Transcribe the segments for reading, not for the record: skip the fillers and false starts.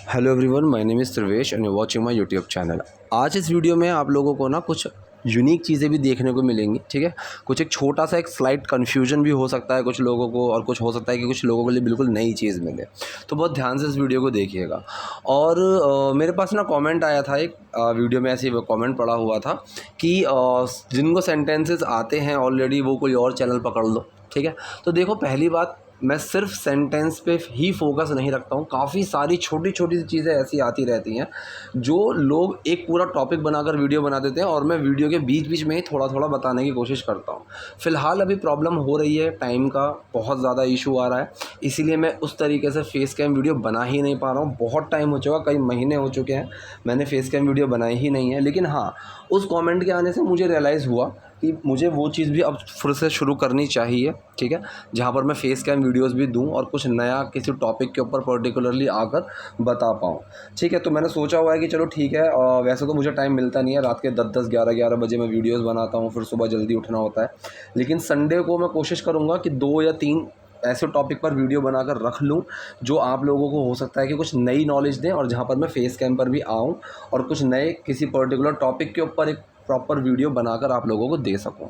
Hello everyone, my name is Sarvesh and you watching my YouTube channel. आज इस video में आप लोगों को ना कुछ यूनिक चीज़ें भी देखने को मिलेंगी। ठीक है, कुछ एक छोटा सा एक स्लाइट कन्फ्यूजन भी हो सकता है कुछ लोगों को, और कुछ हो सकता है कि कुछ लोगों के लिए बिल्कुल नई चीज़ मिले। तो बहुत ध्यान से इस वीडियो को देखिएगा। और मेरे पास ना कमेंट आया था एक वीडियो में, ऐसे ही कमेंट पड़ा हुआ था कि जिनको सेंटेंसेस आते हैं ऑलरेडी वो कोई और चैनल पकड़ लो। ठीक है, तो देखो, पहली बात, मैं सिर्फ सेंटेंस पे ही फोकस नहीं रखता हूँ। काफ़ी सारी छोटी छोटी सी चीज़ें ऐसी आती रहती हैं जो लोग एक पूरा टॉपिक बनाकर वीडियो बना देते हैं, और मैं वीडियो के बीच बीच में ही थोड़ा थोड़ा बताने की कोशिश करता हूँ। फ़िलहाल अभी प्रॉब्लम हो रही है, टाइम का बहुत ज़्यादा इशू आ रहा है, इसीलिए मैं उस तरीके से फेस कैम वीडियो बना ही नहीं पा रहा हूँ। बहुत टाइम हो चुका, कई महीने हो चुके हैं मैंने फेस कैम वीडियो बनाई ही नहीं है। लेकिन हाँ, उस कॉमेंट के आने से मुझे रियलाइज़ हुआ कि मुझे वो चीज़ भी अब फिर से शुरू करनी चाहिए। ठीक है, जहाँ पर मैं फेस कैम वीडियोस भी दूँ और कुछ नया किसी टॉपिक के ऊपर पर्टिकुलरली आकर बता पाऊँ। ठीक है, तो मैंने सोचा हुआ है कि चलो ठीक है, वैसे तो मुझे टाइम मिलता नहीं है, रात के 10-10 11-11 बजे मैं वीडियोस बनाता हूँ, फिर सुबह जल्दी उठना होता है। लेकिन संडे को मैं कोशिश करूँगा कि 2 या 3 ऐसे टॉपिक पर वीडियो बनाकर रख लूँ जो आप लोगों को हो सकता है कि कुछ नई नॉलेज दें, और जहाँ पर मैं फेस कैम पर भी आऊँ और कुछ नए किसी पर्टिकुलर टॉपिक के ऊपर एक प्रॉपर वीडियो बनाकर आप लोगों को दे सकूं।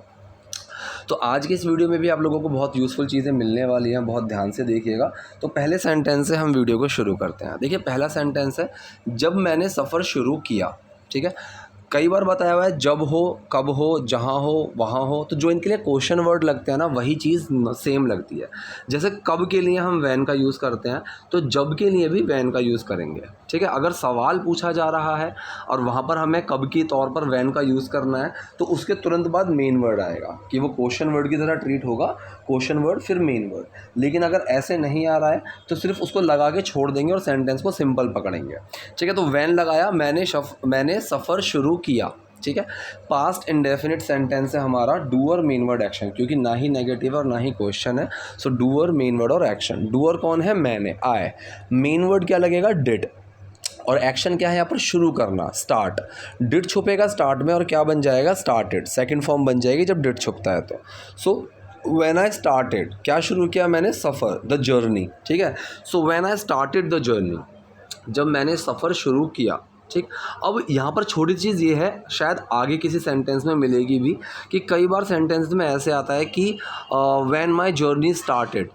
तो आज के इस वीडियो में भी आप लोगों को बहुत यूज़फुल चीज़ें मिलने वाली हैं, बहुत ध्यान से देखिएगा। तो पहले सेंटेंस से हम वीडियो को शुरू करते हैं। देखिए, पहला सेंटेंस है, जब मैंने सफ़र शुरू किया। ठीक है, कई बार बताया हुआ है जब हो, कब हो, जहाँ हो, वहाँ हो। तो जो इनके लिए क्वेश्चन वर्ड लगते हैं ना, वही चीज़ सेम लगती है। जैसे कब के लिए हम वैन का यूज़ करते हैं, तो जब के लिए भी वैन का यूज़ करेंगे। ठीक है, अगर सवाल पूछा जा रहा है और वहाँ पर हमें कब के तौर पर वैन का यूज़ करना है, तो उसके तुरंत बाद मेन वर्ड आएगा कि वो क्वेश्चन वर्ड की तरह ट्रीट होगा। क्वेश्चन वर्ड फिर मेन वर्ड। लेकिन अगर ऐसे नहीं आ रहा है तो सिर्फ उसको लगा के छोड़ देंगे और सेंटेंस को सिंपल पकड़ेंगे। ठीक है, तो वैन लगाया, मैंने सफ़र शुरू किया। ठीक है, पास्ट इंडेफिनिट सेंटेंस है हमारा डूअर मेन वर्ड एक्शन, क्योंकि ना ही नेगेटिव और ना ही क्वेश्चन है। सो डूअर मेन वर्ड और एक्शन। डूअर कौन है? मैंने, आए। मेन वर्ड क्या लगेगा? डिड। और एक्शन क्या है यहाँ पर? शुरू करना, स्टार्ट। डिड छुपेगा स्टार्ट में और क्या बन जाएगा? स्टार्टेड। सेकंड फॉर्म बन जाएगी जब डिड छुपता है तो। सो व्हेन आई स्टार्टेड, क्या शुरू किया मैंने? सफ़र, द जर्नी। ठीक है, so when I started the journey, जब मैंने सफ़र शुरू किया। ठीक, अब यहाँ पर छोटी चीज़ ये है, शायद आगे किसी सेंटेंस में मिलेगी भी, कि कई बार सेंटेंस में ऐसे आता है कि व्हेन माई जर्नी स्टार्टेड।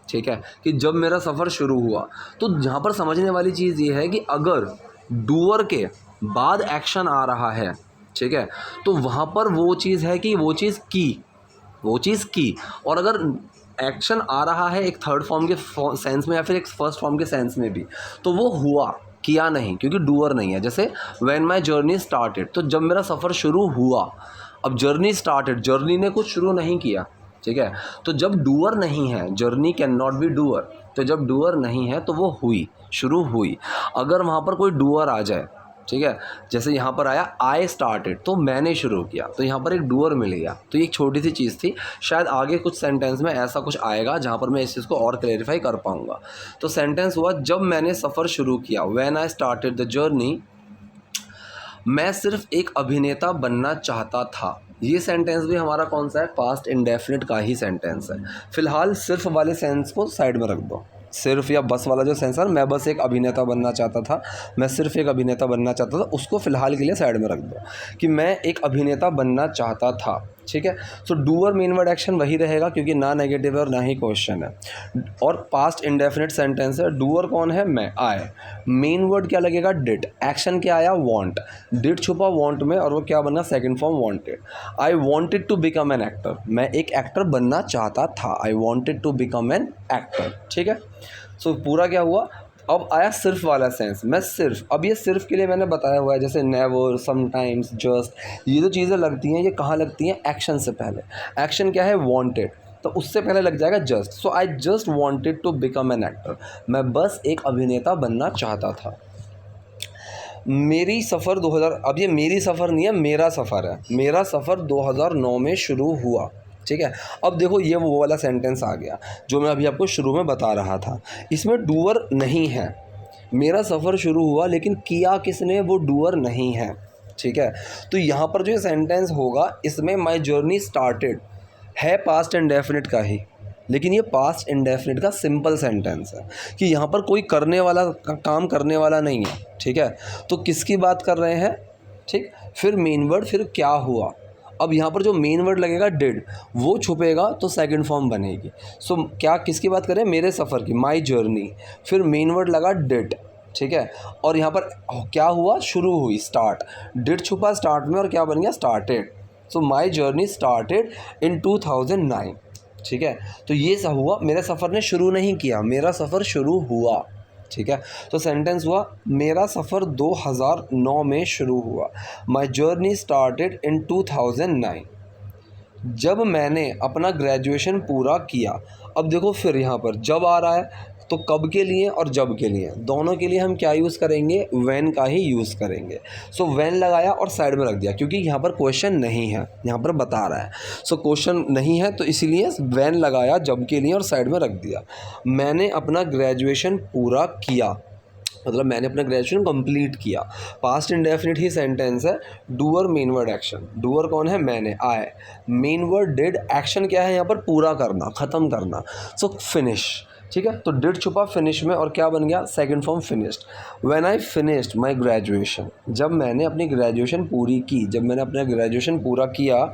ठीक है, कि जब मेरा सफ़र शुरू हुआ। तो यहाँ पर समझने वाली चीज़ ये है कि अगर डूअर के बाद एक्शन आ रहा है, ठीक है, तो वहाँ पर वो चीज़ है कि वो चीज़ की। और अगर एक्शन आ रहा है एक थर्ड फॉर्म के सेंस में या फिर एक फर्स्ट फॉर्म के सेंस में भी, तो वो हुआ, किया नहीं, क्योंकि डूअर नहीं है। जैसे व्हेन माई जर्नी स्टार्टेड, तो जब मेरा सफ़र शुरू हुआ। अब जर्नी स्टार्टेड, जर्नी ने कुछ शुरू नहीं किया। ठीक है, तो जब डूअर नहीं है, journey can not be doer, तो जब डूअर नहीं है तो वो हुई, शुरू हुई। अगर वहाँ पर कोई डूअर आ जाए, ठीक है, जैसे यहाँ पर आया आई स्टार्टेड, तो मैंने शुरू किया, तो यहाँ पर एक डूअर मिल गया। तो ये एक छोटी सी चीज़ थी, शायद आगे कुछ सेंटेंस में ऐसा कुछ आएगा जहाँ पर मैं इस चीज़ को और क्लैरिफाई कर पाऊँगा। तो सेंटेंस हुआ, जब मैंने सफ़र शुरू किया, when I started the journey, मैं सिर्फ एक अभिनेता बनना चाहता था। ये सेंटेंस भी हमारा कौन सा है? पास्ट इंडेफिनिट का ही सेंटेंस है। फिलहाल सिर्फ वाले सेंस को साइड में रख दो। सिर्फ या बस वाला जो सेंस है, मैं बस एक अभिनेता बनना चाहता था, मैं सिर्फ एक अभिनेता बनना चाहता था, उसको फ़िलहाल के लिए साइड में रख दो कि मैं एक अभिनेता बनना चाहता था। ठीक है, so doer main word action वही रहेगा, क्योंकि ना नेगेटिव है और ना ही क्वेश्चन है। और पास्ट इंडेफिनिट सेंटेंस है। डूअर कौन है? मैं, आए। मेन वर्ड क्या लगेगा? डिड। एक्शन क्या आया? वांट। डिड छुपा वांट में और वो क्या बना? Second form wanted. I wanted to become an actor, मैं एक एक्टर बनना चाहता था। I wanted to become an actor. ठीक है, सो पूरा क्या हुआ? अब आया सिर्फ वाला सेंस, मैं सिर्फ। अब ये सिर्फ के लिए मैंने बताया हुआ है, जैसे नेवर, समटाइम्स, जस्ट, ये जो चीज़ें लगती हैं, ये कहाँ लगती हैं? एक्शन से पहले। एक्शन क्या है? वांटेड, तो उससे पहले लग जाएगा just. So I just wanted to become an actor, मैं बस एक अभिनेता बनना चाहता था। मेरी सफ़र 2000, अब ये मेरी सफ़र नहीं है, मेरा सफ़र है। मेरा सफ़र 2009 में शुरू हुआ। ठीक है, अब देखो, ये वो वाला सेंटेंस आ गया जो मैं अभी आपको शुरू में बता रहा था। इसमें डूअर नहीं है। मेरा सफ़र शुरू हुआ, लेकिन किया किसने? वो डूअर नहीं है। ठीक है, तो यहाँ पर जो ये सेंटेंस होगा, इसमें माई जर्नी स्टार्टेड है पास्ट इंडेफिनिट का ही। लेकिन ये पास्ट इंडेफिनिट का सिंपल सेंटेंस है कि यहाँ पर कोई करने वाला काम करने वाला नहीं है, ठीक है। तो किसकी बात कर रहे हैं, ठीक। फिर मेन वर्ड, फिर क्या हुआ। अब यहाँ पर जो मेन वर्ड लगेगा डिड, वो छुपेगा तो सेकंड फॉर्म बनेगी। सो क्या किसकी बात करें, मेरे सफ़र की, माई जर्नी। फिर मेन वर्ड लगा डिड, ठीक है। और यहाँ पर क्या हुआ, शुरू हुई, स्टार्ट। डिड छुपा स्टार्ट में और क्या बन गया, started. So my journey started in 2009, ठीक है। तो ये सब हुआ, मेरे सफ़र ने शुरू नहीं किया, मेरा सफ़र शुरू हुआ, ठीक है। तो सेंटेंस हुआ, मेरा सफ़र 2009 में शुरू हुआ। My journey started in 2009। जब मैंने अपना ग्रेजुएशन पूरा किया। अब देखो फिर यहाँ पर जब आ रहा है, तो कब के लिए और जब के लिए, दोनों के लिए हम क्या यूज़ करेंगे, व्हेन का ही यूज़ करेंगे। सो व्हेन लगाया और साइड में रख दिया, क्योंकि यहाँ पर क्वेश्चन नहीं है, यहाँ पर बता रहा है। सो क्वेश्चन नहीं है तो इसीलिए व्हेन लगाया जब के लिए और साइड में रख दिया। मैंने अपना ग्रेजुएशन पूरा किया, मतलब मैंने अपना ग्रेजुएशन कंप्लीट किया। पास्ट इंडेफिनिट ही सेंटेंस है। Doer main word action, doer कौन है, मैंने, आए। मेन वर्ड डिड, एक्शन क्या है यहाँ पर, पूरा करना, ख़त्म करना। सो फिनिश, ठीक है। तो डिड छुपा फिनिश में और क्या बन गया, second form finished. When I finished my graduation, जब मैंने अपनी ग्रेजुएशन पूरी की, जब मैंने अपना ग्रेजुएशन पूरा किया,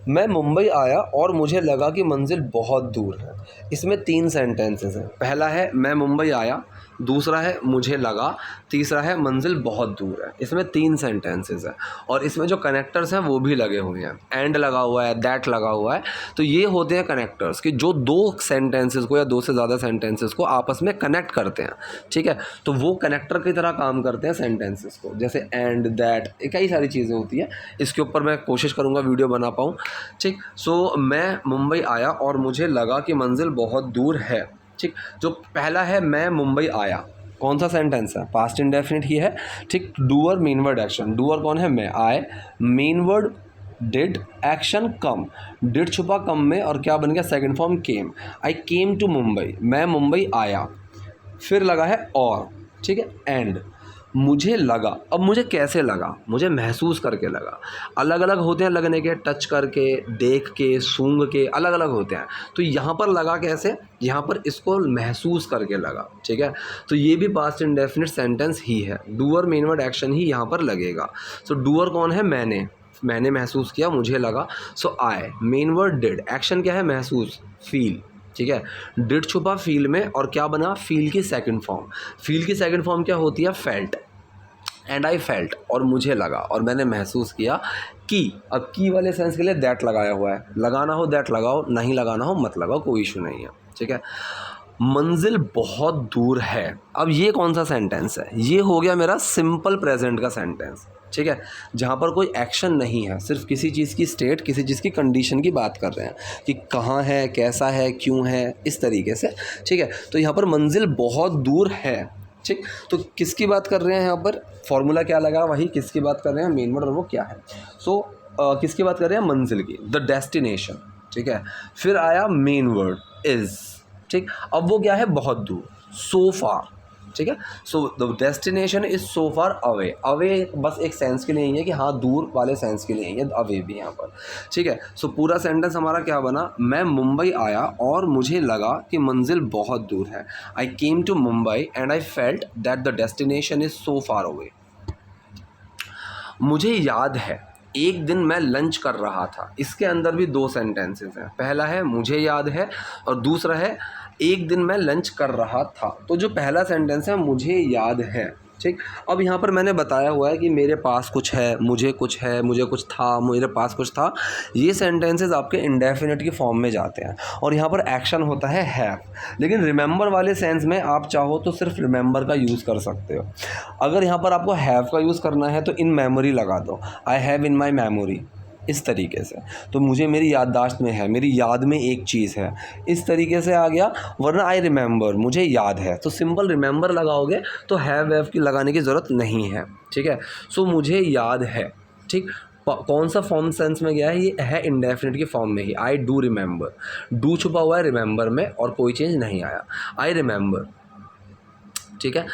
मैं मुंबई आया और मुझे लगा कि मंजिल बहुत दूर है। इसमें 3 सेंटेंसेस हैं। पहला है मैं मुंबई आया, दूसरा है मुझे लगा, तीसरा है मंजिल बहुत दूर है। इसमें 3 सेंटेंसेस हैं और इसमें जो कनेक्टर्स हैं वो भी लगे हुए हैं। एंड लगा हुआ है, दैट लगा हुआ है। तो ये होते हैं कनेक्टर्स कि जो 2 सेंटेंसेस को या 2 से ज़्यादा सेंटेंसेस को आपस में कनेक्ट करते हैं, ठीक है। तो वो कनेक्टर की तरह काम करते हैं सेंटेंसेस को, जैसे एंड, दैट, कई सारी चीज़ें होती हैं। इसके ऊपर मैं कोशिश करूँगा वीडियो बना पाऊँ, ठीक। सो मैं मुंबई आया और मुझे लगा कि मंजिल बहुत दूर है, ठीक। जो पहला है मैं मुंबई आया, कौन सा सेंटेंस है, पास्ट इंडेफिनिट ही है, ठीक। Doer main word action, doer कौन है, मैं, आए। Main word did, action come, did छुपा कम में और क्या बन गया, second form came. I came to Mumbai, मैं मुंबई आया। फिर लगा है और, ठीक है, एंड। मुझे लगा, अब मुझे कैसे लगा, मुझे महसूस करके लगा। अलग अलग होते हैं लगने के, टच करके, देख के, सूंघ के, अलग अलग होते हैं। तो यहाँ पर लगा कैसे, यहाँ पर इसको महसूस करके लगा, ठीक है। तो ये भी पास्ट इंडेफिनिट सेंटेंस ही है। डूअर मेन वर्ड एक्शन ही यहाँ पर लगेगा। सो डूअर कौन है, मैंने महसूस किया, मुझे लगा। सो आई, मेन वर्ड डिड, एक्शन क्या है, महसूस, फील, ठीक है। डिड छुपा फील में और क्या बना, फील की सेकंड फॉर्म। फील की सेकंड फॉर्म क्या होती है, फेल्ट। एंड आई फेल्ट, और मुझे लगा और मैंने महसूस किया कि, अब की वाले सेंस के लिए दैट लगाया हुआ है। लगाना हो दैट लगाओ, नहीं लगाना हो मत लगाओ, कोई इशू नहीं है, ठीक है। मंजिल बहुत दूर है, अब ये कौन सा सेंटेंस है, ये हो गया मेरा सिंपल प्रेजेंट का सेंटेंस, ठीक है। जहाँ पर कोई एक्शन नहीं है, सिर्फ किसी चीज़ की स्टेट, किसी चीज़ की कंडीशन की बात कर रहे हैं कि कहाँ है, कैसा है, क्यों है, इस तरीके से, ठीक है। तो यहाँ पर मंजिल बहुत दूर है, ठीक। तो किसकी बात कर रहे हैं यहाँ पर, फॉर्मूला क्या लगा, वही किसकी बात कर रहे हैं, मेन वर्ड, और वो क्या है। सो किसकी बात कर रहे हैं, मंजिल की, द डेस्टिनेशन, ठीक है। फिर आया मेन वर्ड इज़, ठीक। अब वो क्या है, बहुत दूर, सो फार, ठीक है। So the destination is so far away. Away बस एक सेंस के लिए ही है कि हाँ दूर वाले सेंस के लिए ही है, अवे भी यहाँ पर, ठीक है। सो पूरा सेंटेंस हमारा क्या बना, मैं मुंबई आया और मुझे लगा कि मंजिल बहुत दूर है। I came to Mumbai and I felt that the destination is so far away. मुझे याद है एक दिन मैं लंच कर रहा था। इसके अंदर भी 2 सेंटेंसेस हैं। पहला है मुझे याद है और दूसरा है एक दिन मैं लंच कर रहा था। तो जो पहला सेंटेंस है मुझे याद है, ठीक। अब यहाँ पर मैंने बताया हुआ है कि मेरे पास कुछ है, मुझे कुछ है, मुझे कुछ था, मेरे पास कुछ था। ये सेंटेंसेस आपके इंडेफिनिट की फॉर्म में जाते हैं और यहाँ पर एक्शन होता है हैव। लेकिन रिमेंबर वाले सेंस में आप चाहो तो सिर्फ रिमेंबर का यूज़ कर सकते हो। अगर यहाँ पर आपको हैव का यूज़ करना है तो इन मेमोरी लगा दो, I have in my memory, इस तरीके से। तो मुझे मेरी याददाश्त में है, मेरी याद में एक चीज़ है, इस तरीके से आ गया। वरना आई रिमेंबर, मुझे याद है, तो सिंपल रिमेंबर लगाओगे तो हैव की लगाने की ज़रूरत नहीं है, ठीक है। सो मुझे याद है, ठीक। कौन सा फॉर्म सेंस में गया है, ये है इंडेफिनिट की फॉर्म में ही। आई डू रिमेंबर, डू छुपा हुआ है रिमेंबर में और कोई चेंज नहीं आया, आई रिमेंबर, ठीक है।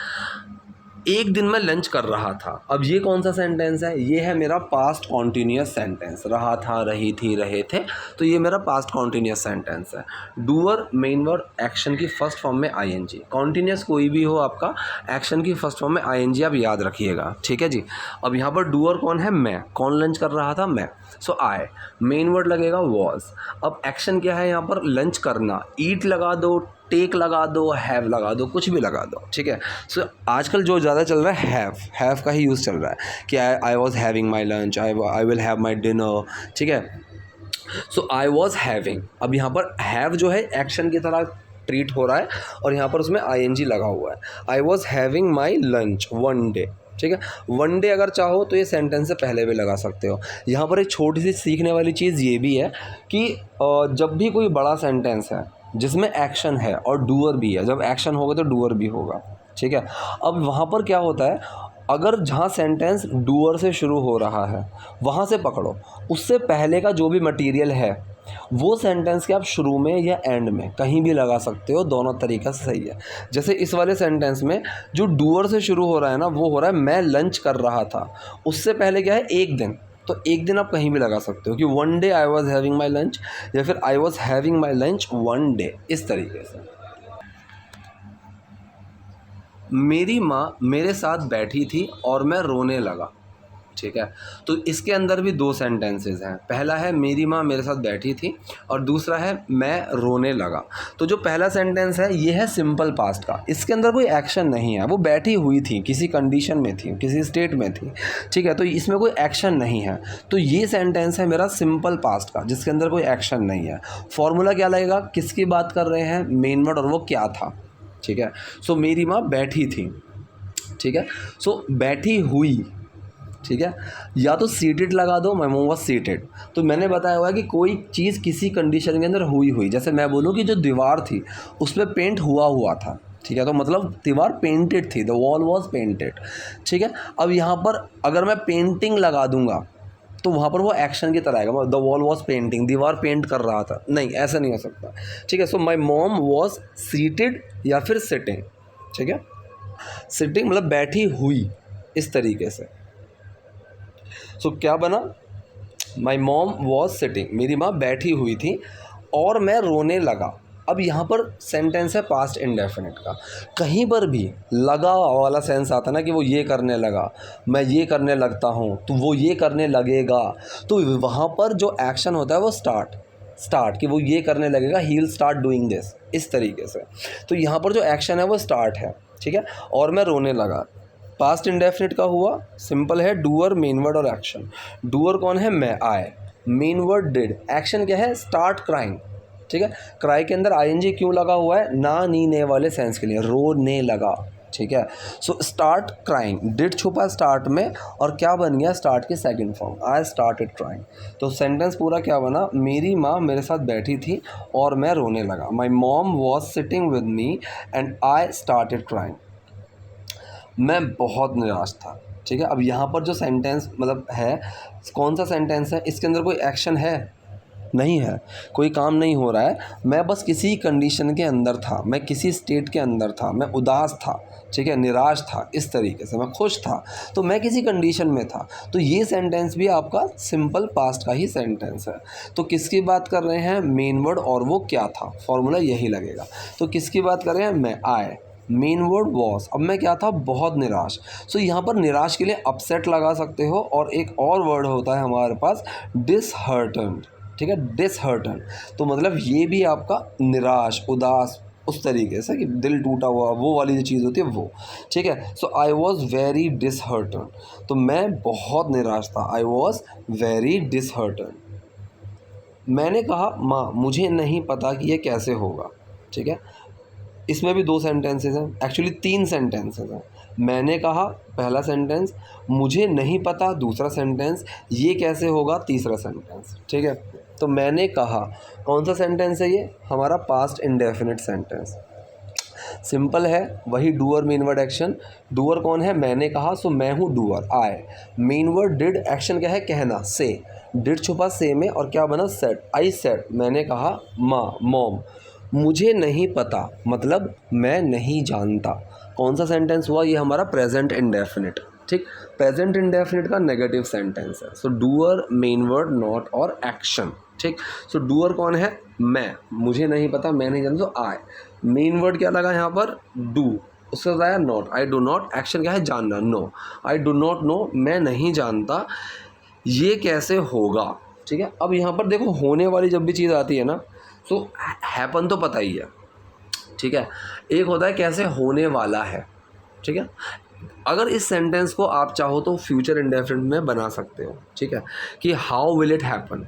एक दिन में लंच कर रहा था। अब ये कौन सा सेंटेंस है? ये है मेरा पास्ट कॉन्टीन्यूअस सेंटेंस। रहा था, रही थी, रहे थे, तो ये मेरा पास्ट कॉन्टीन्यूअस सेंटेंस है। डूअर मेन वर्ड, एक्शन की फर्स्ट फॉर्म में आईएनजी। कॉन्टीन्यूअस कोई भी हो आपका, एक्शन की फर्स्ट फॉर्म में आईएनजी आप याद रखिएगा, ठीक है जी। अब यहाँ पर डूअर कौन है? मैं। कौन लंच कर रहा था? मैं। सो आई। मेन वर्ड लगेगा वॉज। अब एक्शन क्या है यहाँ पर? लंच करना। ईट लगा दो, टेक लगा दो, हैव लगा दो, कुछ भी लगा दो, ठीक है। सो आजकल जो ज़्यादा चल रहा है हैव का ही यूज़ चल रहा है कि I was having my lunch, I will have my dinner, ठीक है। सो आई वॉज हैविंग। अब यहाँ पर हैव जो है एक्शन की तरह ट्रीट हो रहा है और यहाँ पर उसमें आईएनजी लगा हुआ है। I was having my lunch one day, ठीक है। वन डे अगर चाहो तो ये सेंटेंस से पहले भी लगा सकते हो। यहाँ पर एक छोटी सी सीखने वाली चीज़ ये भी है कि जब भी कोई बड़ा सेंटेंस है जिसमें एक्शन है और डूअर भी है, जब एक्शन होगा तो डूअर भी होगा, ठीक है। अब वहाँ पर क्या होता है, अगर जहाँ सेंटेंस डूअर से शुरू हो रहा है वहाँ से पकड़ो, उससे पहले का जो भी मटेरियल है वो सेंटेंस के आप शुरू में या एंड में कहीं भी लगा सकते हो, दोनों तरीक़ा से सही है। जैसे इस वाले सेंटेंस में जो डूअर से शुरू हो रहा है ना, वो हो रहा है मैं लंच कर रहा था। उससे पहले क्या है? एक दिन। तो एक दिन आप कहीं भी लगा सकते हो कि one day I was having my lunch, या फिर I was having my lunch one day, इस तरीके से। मेरी माँ मेरे साथ बैठी थी और मैं रोने लगा, ठीक है। तो इसके अंदर भी दो सेंटेंसेस हैं। पहला है मेरी माँ मेरे साथ बैठी थी और दूसरा है मैं रोने लगा। तो जो पहला सेंटेंस है ये है सिंपल पास्ट का, इसके अंदर कोई एक्शन नहीं है, वो बैठी हुई थी, किसी कंडीशन में थी, किसी स्टेट में थी, ठीक है। तो इसमें कोई एक्शन नहीं है, तो ये सेंटेंस है मेरा सिंपल पास्ट का जिसके अंदर कोई एक्शन नहीं है। फॉर्मूला क्या लगेगा? किसकी बात कर रहे हैं? मेन वर्ड, और वो क्या था, ठीक है। सो मेरी माँ बैठी थी, ठीक है। सो बैठी हुई, ठीक है। या तो सीटेड लगा दो, माय मॉम वाज सीटेड। तो मैंने बताया हुआ है कि कोई चीज़ किसी कंडीशन के अंदर हुई, जैसे मैं बोलूँ कि जो दीवार थी उस पर पेंट हुआ था, ठीक है। तो मतलब दीवार पेंटेड थी, द वॉल वाज पेंटेड, ठीक है। अब यहाँ पर अगर मैं पेंटिंग लगा दूंगा तो वहाँ पर वो एक्शन की तरह आएगा, द वॉल वॉज पेंटिंग, दीवार पेंट कर रहा था, नहीं, ऐसा नहीं हो सकता, ठीक है। सो माई मॉम वॉज सीटेड या फिर सिटिंग, ठीक है। सिटिंग मतलब बैठी हुई, इस तरीके से। सो क्या बना? माई मॉम वॉज सिटिंग, मेरी माँ बैठी हुई थी और मैं रोने लगा। अब यहाँ पर सेंटेंस है पास्ट इंडेफिनिट का। कहीं पर भी लगा वाला सेंस आता ना कि वो ये करने लगा, मैं ये करने लगता हूँ, तो वो ये करने लगेगा, तो वहाँ पर जो एक्शन होता है वो स्टार्ट कि वो ये करने लगेगा, he will start doing this, इस तरीके से। तो यहाँ पर जो एक्शन है वो स्टार्ट है, ठीक है। और मैं रोने लगा, पास्ट इंडेफिनिट का हुआ, सिंपल है, डूअर, मेन वर्ड और एक्शन। डूअर कौन है? मैं, आई। मेन वर्ड डिड, एक्शन क्या है? स्टार्ट क्राइंग, ठीक है। क्राई के अंदर आईएनजी क्यों लगा हुआ है? ना, नी, ने वाले सेंस के लिए, रोने लगा, ठीक है। सो स्टार्ट क्राइंग, डिड छुपा स्टार्ट में और क्या बन गया? स्टार्ट की second form, I started crying. तो सेंटेंस पूरा क्या बना? मेरी माँ मेरे साथ बैठी थी और मैं रोने लगा। My mom was sitting with me and I started crying. मैं बहुत निराश था, ठीक है। अब यहाँ पर जो सेंटेंस मतलब है, कौन सा सेंटेंस है? इसके अंदर कोई एक्शन है? नहीं है, कोई काम नहीं हो रहा है, मैं बस किसी कंडीशन के अंदर था, मैं किसी स्टेट के अंदर था, मैं उदास था, ठीक है, निराश था, इस तरीके से। मैं खुश था, तो मैं किसी कंडीशन में था। तो ये सेंटेंस भी आपका सिंपल पास्ट का ही सेंटेंस है। तो किसकी बात कर रहे हैं? मेन वर्ड, और वो क्या था, फॉर्मूला यही लगेगा। तो किसकी बात कर रहे हैं? मैं, आई। मेन वर्ड वॉज, अब मैं क्या था? बहुत निराश। सो यहाँ पर निराश के लिए अपसेट लगा सकते हो, और एक और वर्ड होता है हमारे पास, डिसहर्टन, ठीक है, डिसहर्टन। तो मतलब ये भी आपका निराश, उदास, उस तरीके से कि दिल टूटा हुआ, वो वाली जो चीज़ होती है वो, ठीक है। सो आई वॉज वेरी डिसहर्टन, तो मैं बहुत निराश था, आई वॉज वेरी डिसहर्टन। मैंने कहा माँ मुझे नहीं पता कि ये कैसे होगा, ठीक है। इसमें भी दो सेंटेंसेस हैं, एक्चुअली तीन सेंटेंसेस हैं। मैंने कहा पहला सेंटेंस, मुझे नहीं पता दूसरा सेंटेंस, ये कैसे होगा तीसरा सेंटेंस, ठीक है। तो मैंने कहा, कौन सा सेंटेंस है ये? हमारा पास्ट इंडेफिनिट सेंटेंस। सिंपल है, वही doer, main word, action. Doer कौन है? मैंने कहा, सो मैं हूँ doer, I. Main word did, action क्या है? कहना, से। डिड छुपा से में और क्या बना? सेड, आई सेड, मैंने कहा, माँ, मॉम। मुझे नहीं पता मतलब मैं नहीं जानता। कौन सा सेंटेंस हुआ, ये हमारा प्रेजेंट इंडेफिनिट, ठीक। प्रेजेंट इंडेफिनिट का नेगेटिव सेंटेंस है। So doer, main word, not और एक्शन, ठीक। सो डूअर कौन है, मैं, मुझे नहीं पता, मैं नहीं जानता, तो आई। मेन वर्ड क्या लगा यहाँ पर, डू, उससे बताया not, I do not. Action क्या है, जानना, know, I do not know, मैं नहीं जानता ये कैसे होगा, ठीक है। अब यहाँ पर देखो होने वाली जब भी चीज़ आती है ना, तो हैपन तो पता ही है, ठीक है। एक होता है कैसे होने वाला है, ठीक है। अगर इस सेंटेंस को आप चाहो तो फ्यूचर इंडेफिनिट में बना सकते हो, ठीक है, कि हाउ विल इट हैपन,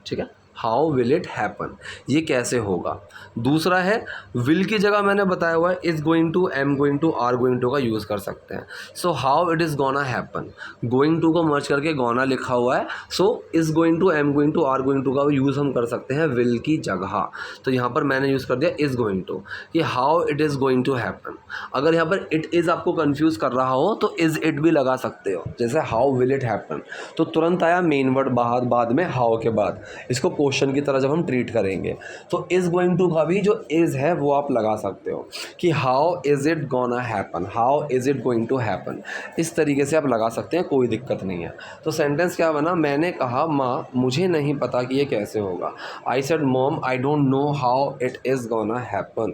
ठीक है, हाउ विल इट हैपन, ये कैसे होगा। दूसरा है विल की जगह मैंने बताया हुआ है is going to, am going to, are going to का यूज़ कर सकते हैं। So how it is gonna happen, going to को मर्ज करके गोना लिखा हुआ है, so is going to, am going to, are going to का यूज़ हम कर सकते हैं विल की जगह। तो यहाँ पर मैंने यूज़ कर दिया इज़ गोइंग टू, कि how it is going to happen. अगर यहाँ पर इट इज़ आपको कन्फ्यूज़ कर रहा हो तो इज़ इट भी लगा सकते हो, जैसे हाउ विल इट हैपन, तो तुरंत आया मेन वर्ड बाद में हाउ के बाद, इसको क्वेश्चन की तरह जब हम ट्रीट करेंगे तो इज़ गोइंग टू का भी जो इज़ है वो आप लगा सकते हो, कि how is it gonna happen, how is it going to happen, इस तरीके से आप लगा सकते हैं, कोई दिक्कत नहीं है। तो सेंटेंस क्या बना, मैंने कहा माँ मुझे नहीं पता कि ये कैसे होगा। I said mom I don't know how it is gonna happen.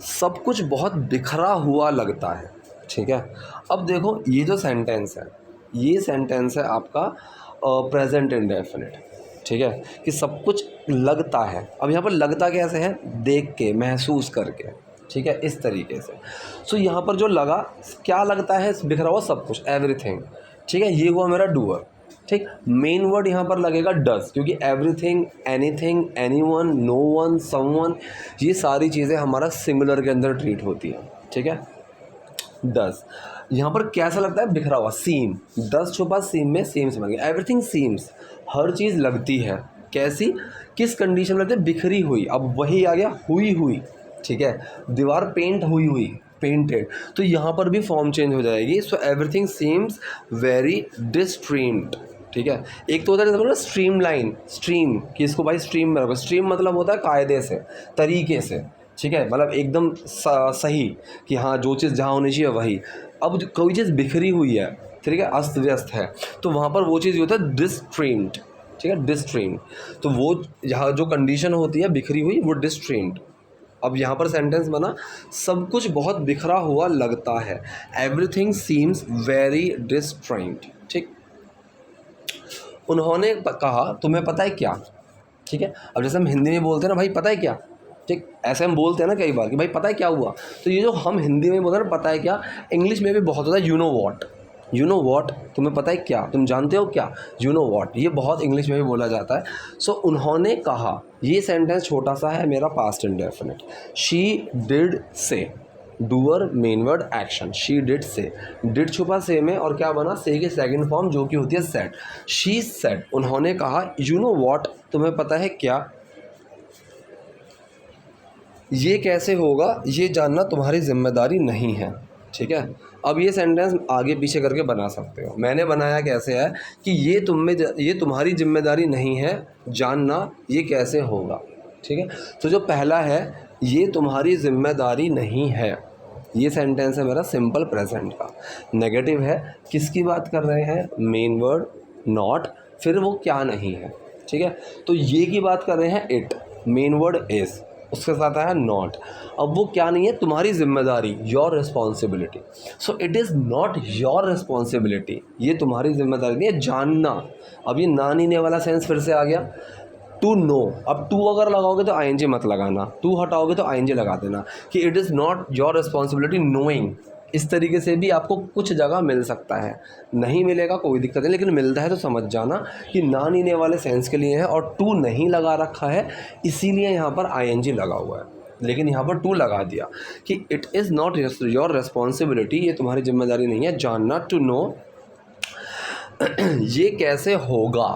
सब कुछ बहुत बिखरा हुआ लगता है, ठीक है। अब देखो ये जो सेंटेंस है, ये सेंटेंस है आपका प्रेजेंट इंडेफिनिट, ठीक है, कि सब कुछ लगता है। अब यहाँ पर लगता कैसे है, देख के, महसूस करके, ठीक है, इस तरीके से। सो यहाँ पर जो लगा, क्या लगता है, बिखरा हुआ सब कुछ, एवरीथिंग, ठीक है, ये हुआ मेरा डूअर, ठीक। मेन वर्ड यहाँ पर लगेगा डज, क्योंकि everything, anything, anyone, no one, someone, ये सारी चीज़ें हमारा सिंगुलर के अंदर ट्रीट होती हैं, ठीक है। डज यहाँ पर कैसा लगता है, बिखरा हुआ, सीम, डज छुपा सीम में, सेम समझ गया, एवरीथिंग सीम्स, हर चीज़ लगती है, कैसी, किस कंडीशन में लगती है, बिखरी हुई। अब वही आ गया हुई हुई, ठीक है, दीवार पेंट हुई हुई, पेंटेड, तो यहाँ पर भी फॉर्म चेंज हो जाएगी। सो एवरीथिंग सीम्स वेरी डिस्ट्रीम्ड, ठीक है। एक तो होता है जैसे बोला स्ट्रीम लाइन, स्ट्रीम, कि इसको भाई स्ट्रीम में रखो, स्ट्रीम मतलब होता है कायदे से, तरीके से, ठीक है, मतलब एकदम सही, कि हाँ जो चीज़ जहाँ होनी चाहिए वही। अब कोई चीज़ बिखरी हुई है, ठीक है, अस्त व्यस्त है, तो वहाँ पर वो चीज़ होता है डिस्ट्रीम्ड, ठीक है, डिस्ट्रीम्ड, तो वो यहाँ जो कंडीशन होती है बिखरी हुई, वो डिस्ट्रीम्ड। अब यहाँ पर सेंटेंस बना, सब कुछ बहुत बिखरा हुआ लगता है, एवरीथिंग सीम्स वेरी डिस्ट्रीम्ड, ठीक। उन्होंने कहा तुम्हें पता है क्या, ठीक है। अब जैसे हम हिंदी में बोलते हैं ना, भाई पता है क्या, ठीक, ऐसे हम बोलते हैं ना कई बार कि भाई पता है क्या हुआ, तो ये जो हम हिंदी में बोलते हैं ना पता है क्या, इंग्लिश में भी बहुत होता है you know what, you know what, तुम्हें पता है क्या, तुम जानते हो क्या, यू नो वॉट, ये बहुत इंग्लिश में भी बोला जाता है। सो उन्होंने कहा, ये सेंटेंस छोटा सा है, मेरा पास्ट इंडेफिनिट, शी डिड से, doer, main word, action, she did से, डिड छुपा से में, और क्या बना, से की सेकंड फॉर्म जो कि होती है सेड, शी सेड, उन्होंने कहा, यू नो वॉट, तुम्हें पता है क्या, ये कैसे होगा, ये जानना तुम्हारी जिम्मेदारी नहीं है, ठीक है। अब ये सेंटेंस आगे पीछे करके बना सकते हो। मैंने बनाया कैसे है कि ये तुम्हारी जिम्मेदारी नहीं है जानना ये कैसे होगा, ठीक है। तो जो पहला है ये तुम्हारी जिम्मेदारी नहीं है, ये सेंटेंस है मेरा सिंपल प्रेजेंट का। नेगेटिव है, किसकी बात कर रहे हैं, मेन वर्ड नॉट, फिर वो क्या नहीं है, ठीक है। तो ये की बात कर रहे हैं इट, मेन वर्ड इज़, उसके साथ आया नॉट। अब वो क्या नहीं है, तुम्हारी जिम्मेदारी, your responsibility. So it is not your responsibility, ये तुम्हारी जिम्मेदारी नहीं है जानना। अब ये ना नीने वाला सेंस फिर से आ गया, टू नो। अब टू अगर लगाओगे तो आईएनजी मत लगाना, टू हटाओगे तो आईएनजी लगा देना, कि it is not your responsibility knowing. इस तरीके से भी आपको कुछ जगह मिल सकता है, नहीं मिलेगा कोई दिक्कत नहीं, लेकिन मिलता है तो समझ जाना कि ना नीने वाले सेंस के लिए है, और टू नहीं लगा रखा है इसीलिए यहाँ पर आईएनजी लगा हुआ है, लेकिन यहाँ पर टू लगा दिया कि it is not your responsibility, ये तुम्हारी जिम्मेदारी नहीं है जानना, टू नो ये कैसे होगा,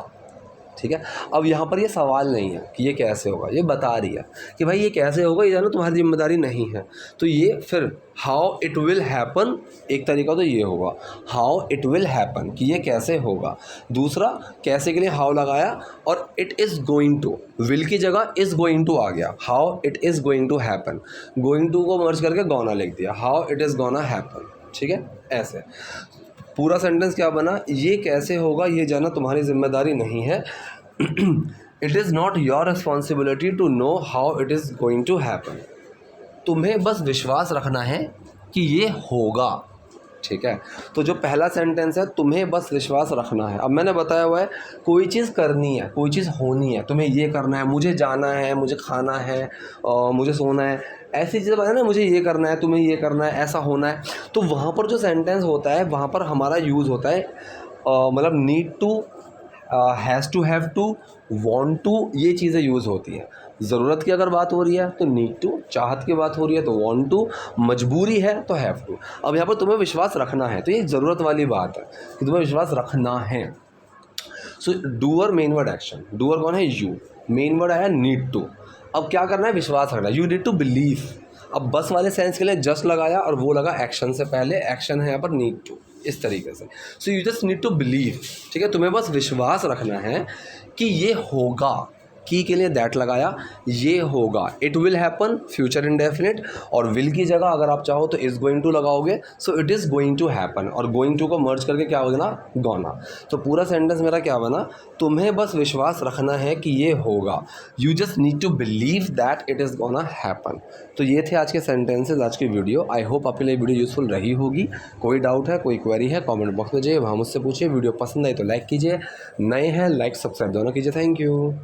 ठीक है। अब यहाँ पर ये सवाल नहीं है कि ये कैसे होगा, ये बता रही है कि भाई ये कैसे होगा, ये जानो तुम्हारी जिम्मेदारी नहीं है। तो ये फिर हाउ इट विल हैपन, एक तरीका तो ये होगा हाउ इट विल हैपन कि ये कैसे होगा। दूसरा कैसे के लिए हाउ लगाया और it is going to, will की जगह इज़ गोइंग टू आ गया, how it is going to happen, going to को मर्ज करके गोना लिख दिया, how it is gonna happen. ठीक है, ऐसे पूरा सेंटेंस क्या बना, ये कैसे होगा ये जाना तुम्हारी जिम्मेदारी नहीं है। It is not your responsibility to know how it is going to happen, तुम्हें बस विश्वास रखना है कि ये होगा। ठीक है, तो जो पहला सेंटेंस है तुम्हें बस विश्वास रखना है। अब मैंने बताया हुआ है कोई चीज़ करनी है, कोई चीज़ होनी है, तुम्हें ये करना है, मुझे जाना है, मुझे खाना है, मुझे सोना है, ऐसी चीज़ें बताया ना, मुझे ये करना है, तुम्हें ये करना है, ऐसा होना है। तो वहाँ पर जो सेंटेंस होता है वहाँ पर हमारा यूज़ होता है मतलब need to, has to, have to, want to, ये चीज़ें यूज़ होती हैं। ज़रूरत की अगर बात हो रही है तो नीड टू, चाहत की बात हो रही है तो वांट टू, मजबूरी है तो हैव टू। अब यहाँ पर तुम्हें विश्वास रखना है, तो ये ज़रूरत वाली बात है कि तुम्हें विश्वास रखना है। So doer main word action, doer कौन है, यू, मेन वर्ड आया नीड टू। अब क्या करना है, विश्वास रखना है, यू नीड टू बिलीव। अब बस वाले सेंस के लिए जस्ट लगाया और वो लगा एक्शन से पहले, एक्शन है यहाँ पर नीड टू, इस तरीके से। So you just need to believe. ठीक है, तुम्हें बस विश्वास रखना है कि ये होगा, की के लिए दैट लगाया, ये होगा, it will happen, future indefinite, और विल की जगह अगर आप चाहो तो इज़ गोइंग टू लगाओगे, so it is going to happen, और गोइंग टू को मर्ज करके क्या हो ना, गोना। तो पूरा सेंटेंस मेरा क्या बना, तुम्हें बस विश्वास रखना है कि ये होगा, you just need to believe that it is gonna happen. तो ये थे आज के सेंटेंसेज, आज की वीडियो। आई होप आपके लिए वीडियो यूज़फुल रही होगी। कोई डाउट है, कोई क्वेरी है, कमेंट बॉक्स में जाइए, वहाँ मुझसे पूछिए। वीडियो पसंद आई तो लाइक कीजिए, नए हैं लाइक सब्सक्राइब दोनों कीजिए। Thank you.